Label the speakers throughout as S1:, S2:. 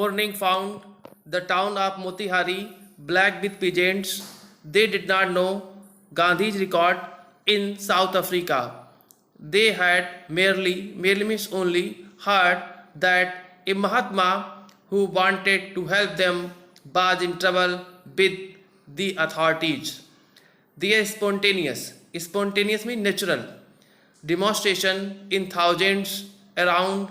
S1: Morning found the town of Motihari black with pigeons. They did not know Gandhi's record in South Africa. They had merely means only heard that a Mahatma who wanted to help them was in trouble with the authorities. Their spontaneous means natural, demonstration in thousands around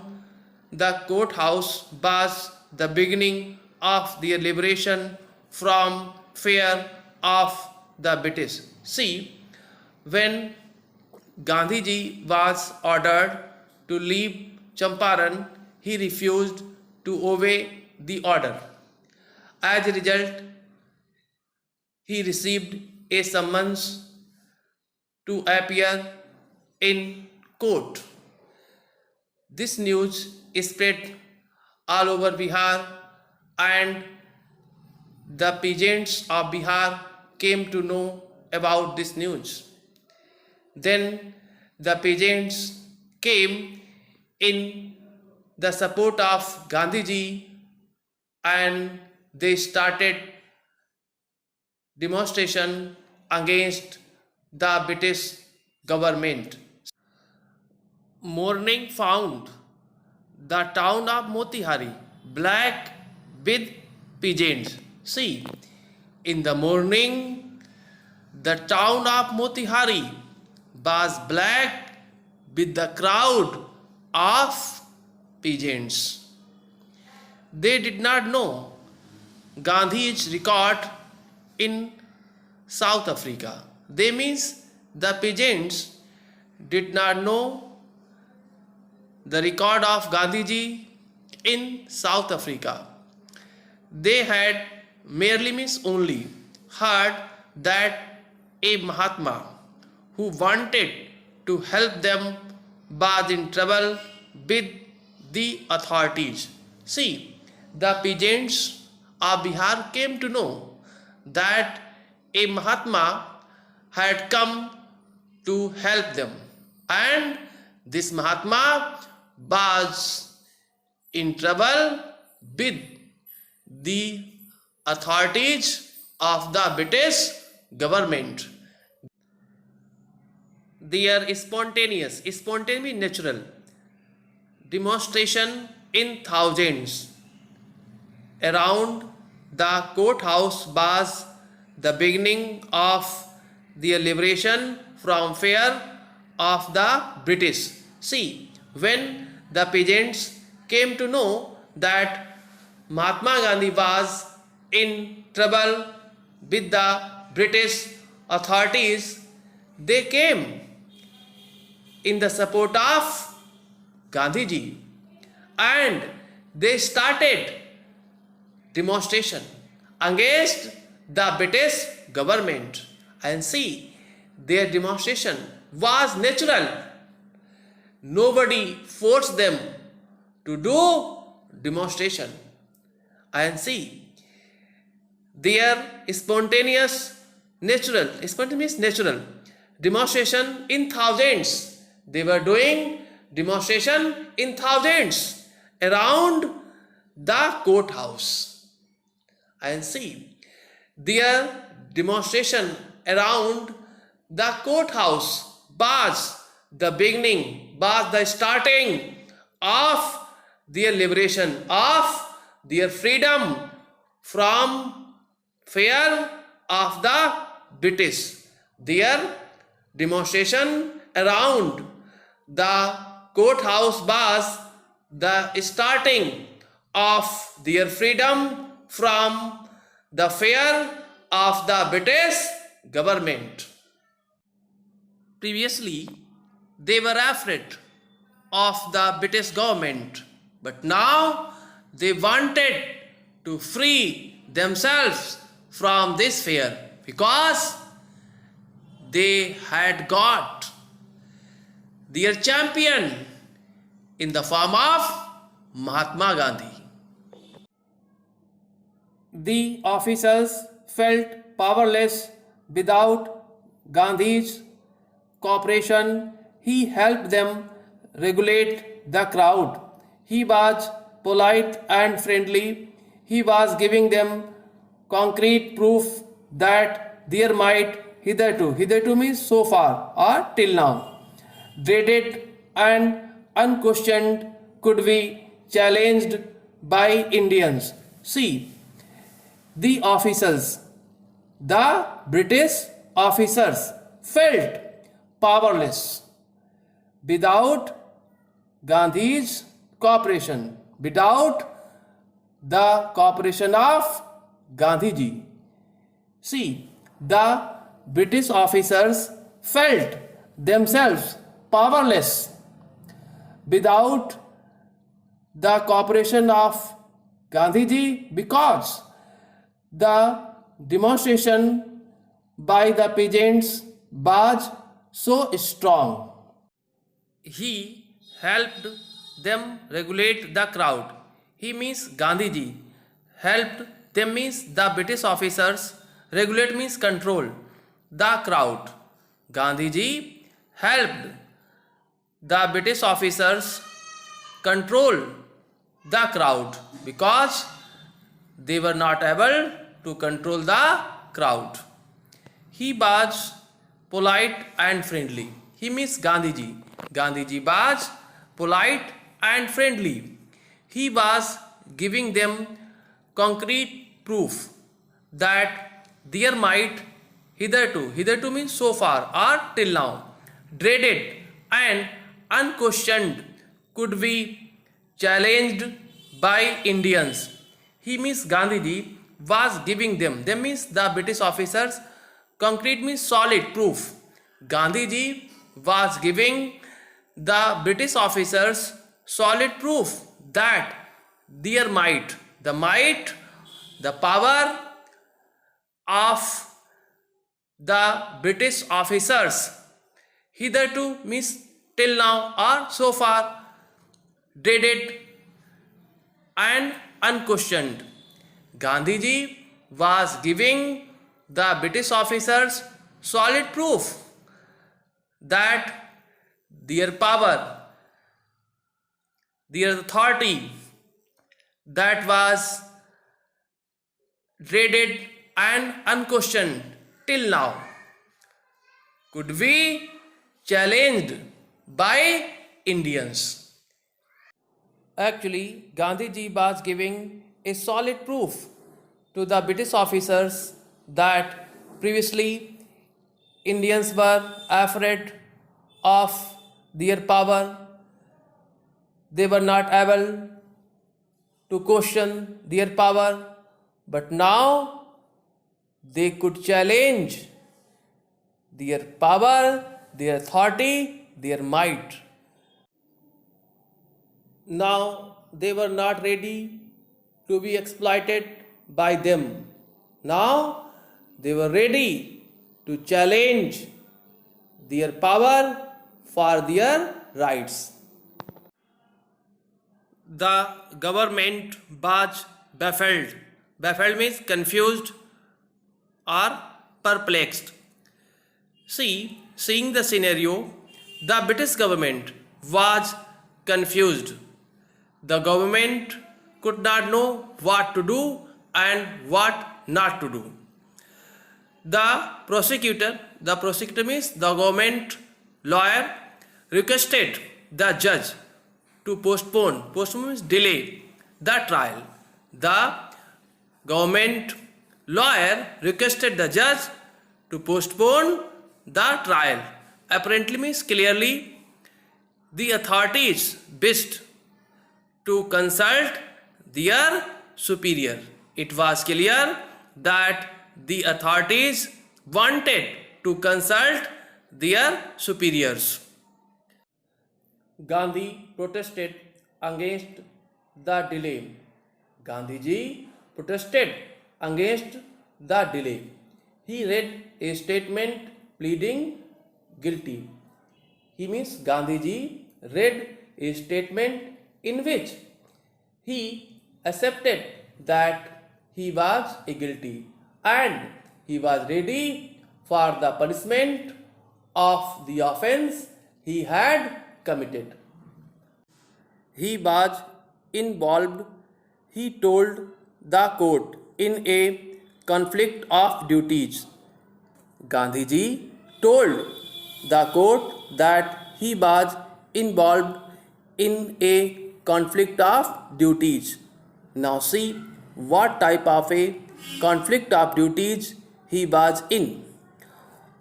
S1: the courthouse was the beginning of their liberation from fear of the British. See, when Gandhiji was ordered to leave Champaran, he refused to obey the order. As a result, he received a summons to appear in court. This news spread all over Bihar, and the peasants of Bihar came to know about this news. Then the peasants came in the support of Gandhiji and they started demonstration against the British government. Morning found the town of Motihari black with pigeons. See, in the morning, the town of Motihari was black with the crowd of pigeons. They did not know Gandhi's record in South Africa. They means the pigeons did not know the record of Gandhiji in South Africa. They had merely means only heard that a Mahatma who wanted to help them was in trouble with the authorities. See, the peasants of Bihar came to know that a Mahatma had come to help them, and this Mahatma was in trouble with the authorities of the British government. Their spontaneous means natural, demonstration in thousands around the courthouse was the beginning of their liberation from fear of the British. See, when the peasants came to know that Mahatma Gandhi was in trouble with the British authorities, they came in the support of Gandhiji and they started demonstration against the British government. And see, their demonstration was natural. Nobody forced them to do demonstration. And see, their spontaneous natural demonstration in thousands. They were doing demonstration in thousands around the courthouse. And see, their demonstration around the courthouse was the beginning, was the starting of their liberation, of their freedom from fear of the British. Their demonstration around the courthouse was the starting of their freedom from the fear of the British government. Previously, they were afraid of the British government, but now they wanted to free themselves from this fear because they had got their champion in the form of Mahatma Gandhi. The officers felt powerless without Gandhi's cooperation. He helped them regulate the crowd. He was polite and friendly. He was giving them concrete proof that their might hitherto means so far or till now, dreaded and unquestioned, could be challenged by Indians. See, the officers, the British officers felt powerless without Gandhi's cooperation, without the cooperation of Gandhiji. See, the British officers felt themselves powerless without the cooperation of Gandhiji because the demonstration by the peasants was so strong. He helped them regulate the crowd. He means Gandhiji. Helped them means the British officers. Regulate means control the crowd. Gandhiji helped the British officers control the crowd because they were not able to control the crowd. He was polite and friendly. He means Gandhiji. Gandhiji was polite and friendly. He was giving them concrete proof that their might hitherto means so far or till now, dreaded and unquestioned, could be challenged by Indians. He means Gandhiji was giving them means the British officers, concrete means solid proof. Gandhiji was giving the British officers solid proof that their might, the power of the British officers hitherto means till now or so far, dreaded and unquestioned. Gandhiji was giving the British officers solid proof that their power, their authority that was dreaded and unquestioned till now could be challenged by Indians. Actually, Gandhiji was giving a solid proof to the British officers that previously Indians were afraid of their power. They were not able to question their power, but now they could challenge their power, their authority, their might. Now they were not ready to be exploited by them. Now they were ready to challenge their power for their rights. The government was baffled. Baffled means confused or perplexed. Seeing the scenario, the British government was confused. The government could not know what to do and what not to do. The prosecutor means the government lawyer, requested the judge to postpone means delay the trial. The government lawyer requested the judge to postpone the trial. Apparently means clearly the authorities wished to consult their superior. It was clear that the authorities wanted to consult their superiors. Gandhi protested against the delay. Gandhiji protested against the delay. He read a statement pleading guilty. He means Gandhiji read a statement in which he accepted that he was guilty and he was ready for the punishment of the offense he had committed. He was involved, he told the court in a conflict of duties. Gandhiji told the court that he was involved in a conflict of duties. Now see what type of a conflict of duties he was in.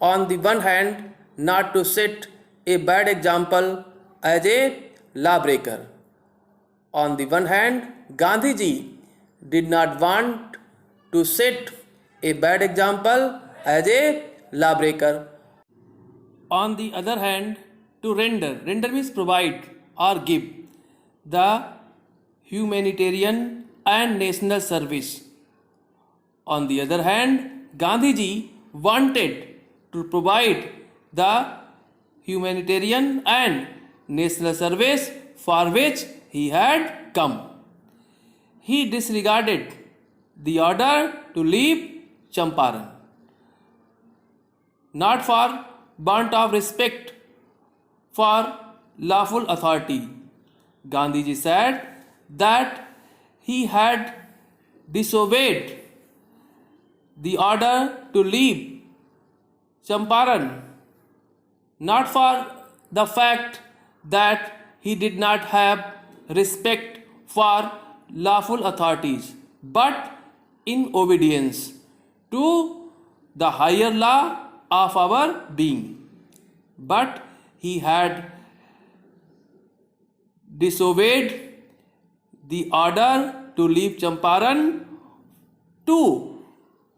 S1: On the one hand, not to set a bad example as a lawbreaker. On the one hand, Gandhiji did not want to set a bad example as a lawbreaker. On the other hand, to render means provide or give, the humanitarian and national service. On the other hand, Gandhiji wanted to provide the humanitarian and national service for which he had come. He disregarded the order to leave Champaran, not for want of respect for lawful authority. Gandhiji said that he had disobeyed the order to leave Champaran, not for the fact that he did not have respect for lawful authorities, but in obedience to the higher law of our being. But he had disobeyed the order to leave Champaran to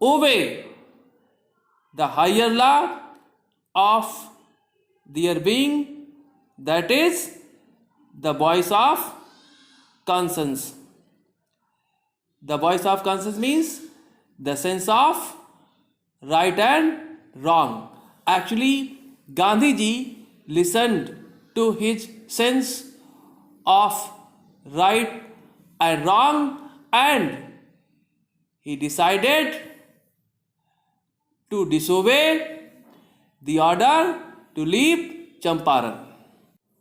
S1: obey the higher law of their being, that is the voice of conscience. The voice of conscience means the sense of right and wrong. Actually, Gandhiji listened to his sense of right and wrong, and he decided to disobey the order to leave Champaran.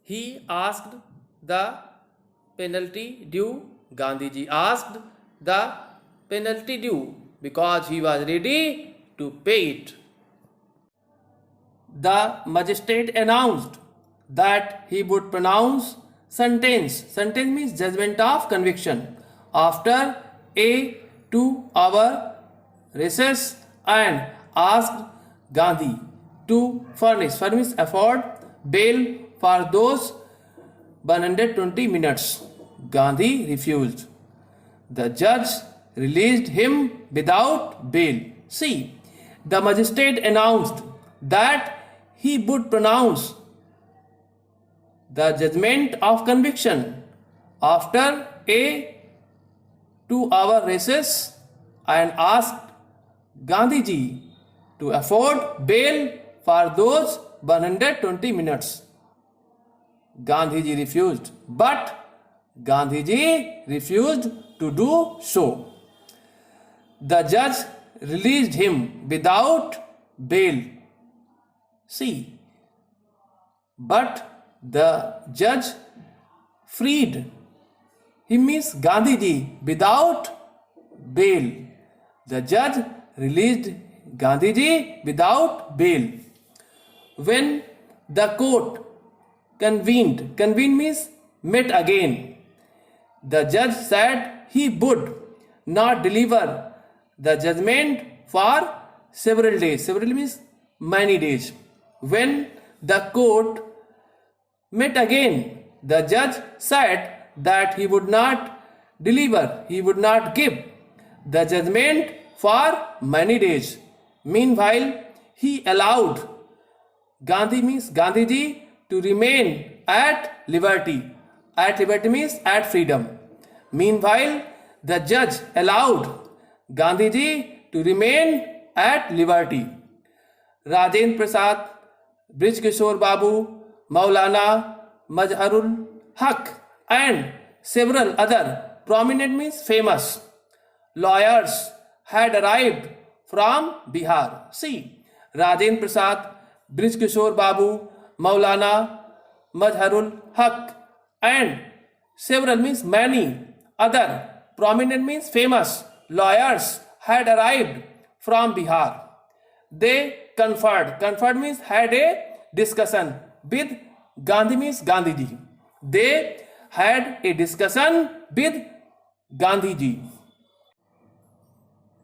S1: He asked the penalty due. Gandhiji asked the penalty due because he was ready to pay it. The magistrate announced that he would pronounce sentence. Sentence means judgment of conviction after a 2-hour recess, and asked Gandhi to afford bail for those 120 minutes. Gandhi refused. The judge released him without bail. See, the magistrate announced that he would pronounce the judgment of conviction after a 2-hour recess, and asked Gandhiji to afford bail for those 120 minutes. Gandhiji refused, but Gandhiji refused to do so. The judge released him without bail. See, but the judge freed him, means Gandhiji, without bail. The judge released Gandhiji without bail. When the court convened means met again, the judge said he would not deliver the judgment for several days. Several means many days. When the court met again, the judge said that he would not deliver, he would not give the judgment for many days. Meanwhile, he allowed Gandhiji to remain at liberty. At liberty means at freedom. Meanwhile, the judge allowed Gandhiji to remain at liberty. Rajendra Prasad, Brij Kishore Babu, Maulana Mazharul Haq, and several other prominent means famous lawyers had arrived from Bihar. See, Rajendra Prasad, Brij Kishore Babu, Maulana Mazharul Haq, and Several means many. Other. Prominent means famous. Lawyers had arrived from Bihar. They conferred. Conferred means had a discussion with Gandhi means Gandhiji. They had a discussion with Gandhiji.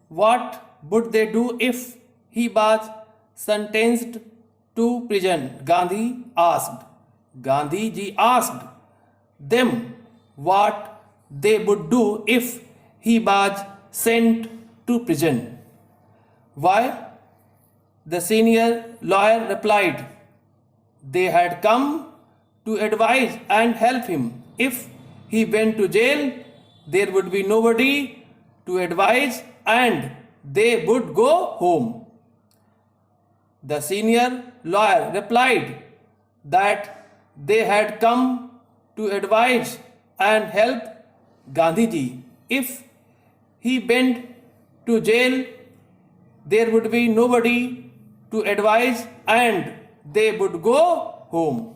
S1: What would they do if he was sentenced to prison? Gandhi asked. Gandhiji asked them what they would do if he was sent to prison. Why? The senior lawyer replied, they had come to advise and help him. If he went to jail, there would be nobody to advise and they would go home. The senior lawyer replied that they had come to advise and help Gandhiji. If he went to jail, there would be nobody to advise and they would go home.